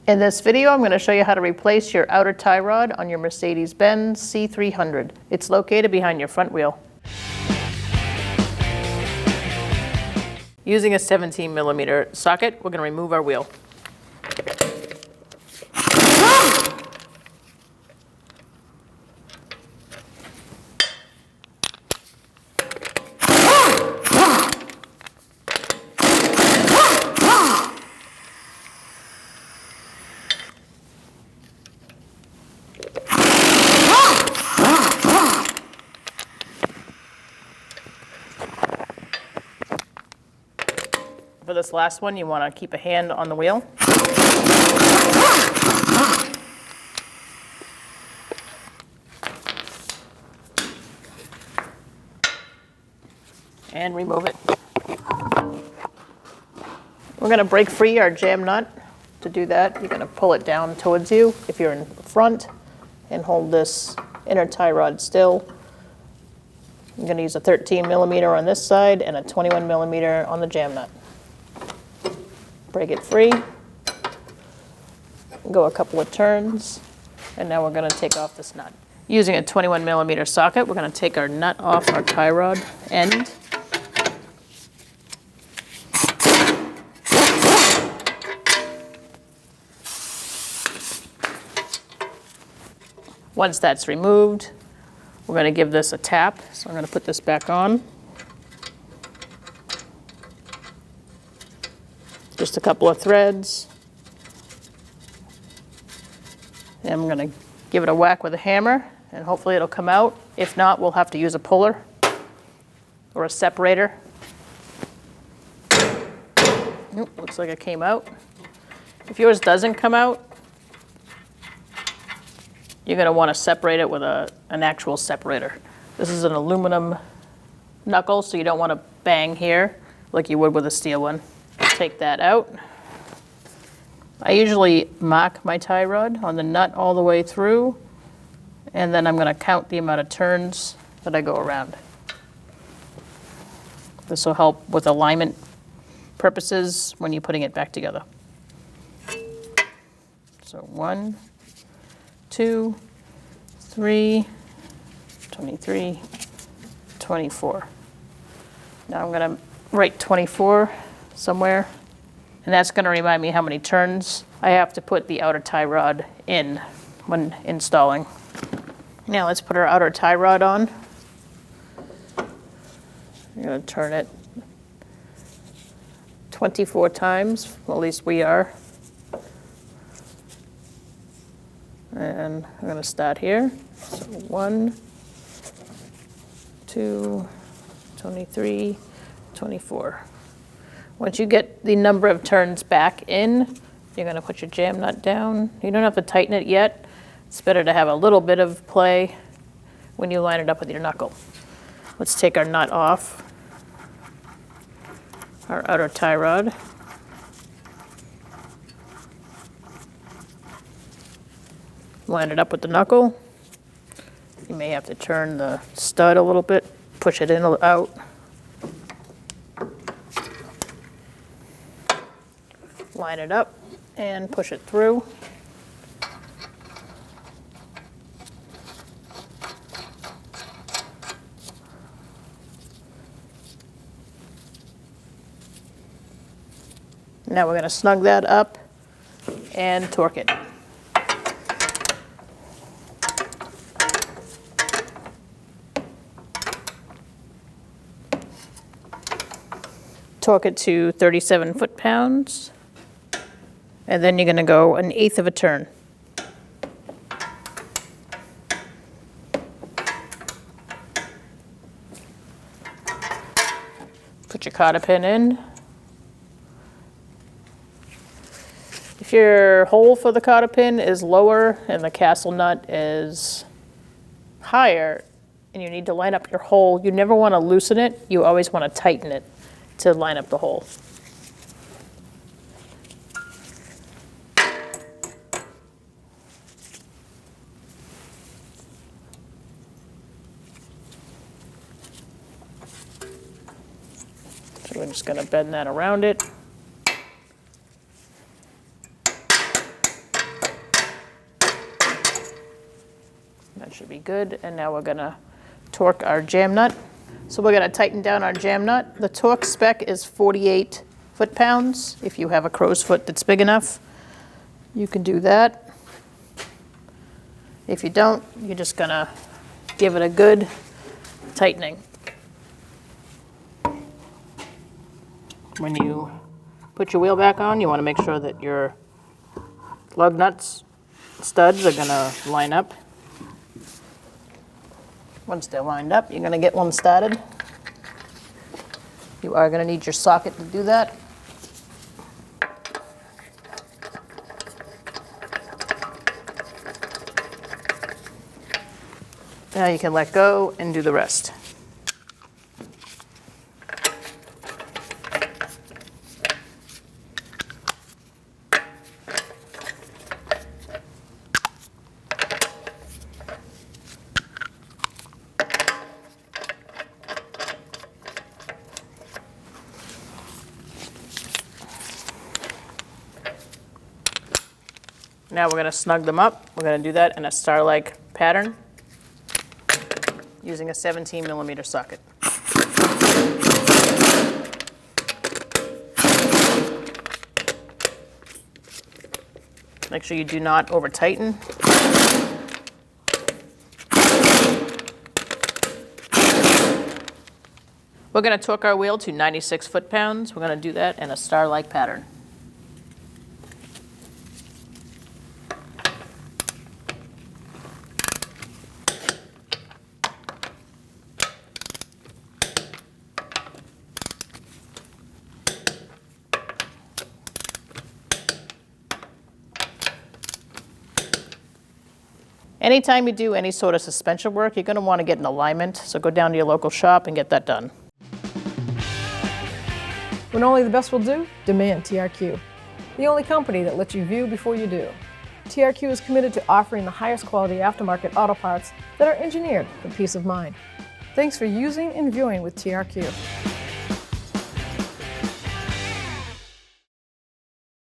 In this video, I'm going to show you how to replace your outer tie rod on your Mercedes-Benz C300. It's located behind your front wheel. Using a 17mm socket, we're going to remove our wheel. For this last one, you want to keep a hand on the wheel. And remove it. We're going to break free our jam nut. To do that, you're going to pull it down towards you if you're in front and hold this inner tie rod still. I'm going to use a 13mm on this side and a 21mm on the jam nut. Break it free, go a couple of turns, and now we're going to take off this nut. Using a 21mm socket, we're going to take our nut off our tie rod end. Once that's removed, we're going to give this a tap. So I'm going to put this back on. Just a couple of threads. And I'm going to give it a whack with a hammer, and hopefully it'll come out. If not, we'll have to use a puller or a separator. Nope, looks like it came out. If yours doesn't come out, you're going to want to separate it with an actual separator. This is an aluminum knuckle, so you don't want to bang here like you would with a steel one. Take that out. I usually mark my tie rod on the nut all the way through, and then I'm going to count the amount of turns that I go around. This will help with alignment purposes when you're putting it back together. So 1, 2, 3, 23, 24. Now I'm going to write 24 somewhere, and that's going to remind me how many turns I have to put the outer tie rod in when installing. Now let's put our outer tie rod on. I'm going to turn it 24 times, well, at least we are. And I'm going to start here. So 1, 2, 23, 24. Once you get the number of turns back in, you're going to put your jam nut down. You don't have to tighten it yet. It's better to have a little bit of play when you line it up with your knuckle. Let's take our nut off our outer tie rod. Line it up with the knuckle. You may have to turn the stud a little bit, push it in and out. Line it up and push it through. Now we're going to snug that up and torque it. Torque it to 37 foot-pounds. And then you're going to go 1/8 of a turn. Put your cotter pin in. If your hole for the cotter pin is lower and the castle nut is higher and you need to line up your hole, you never want to loosen it. You always want to tighten it to line up the hole. So we're just going to bend that around it. That should be good. And now we're gonna torque our jam nut. So we're gonna tighten down our jam nut. The torque spec is 48 foot-pounds. If you have a crow's foot that's big enough, you can do that. If you don't, you're just gonna give it a good tightening. When you put your wheel back on, you wanna make sure that your lug nuts, studs are gonna line up. Once they're lined up, you're gonna get one started. You are gonna need your socket to do that. Now you can let go and do the rest. Now we're going to snug them up. We're going to do that in a star-like pattern using a 17mm socket. Make sure you do not over-tighten. We're going to torque our wheel to 96 foot-pounds. We're going to do that in a star-like pattern. Anytime you do any sort of suspension work, you're going to want to get an alignment, so go down to your local shop and get that done. When only the best will do, demand TRQ. The only company that lets you view before you do. TRQ is committed to offering the highest quality aftermarket auto parts that are engineered for peace of mind. Thanks for using and viewing with TRQ.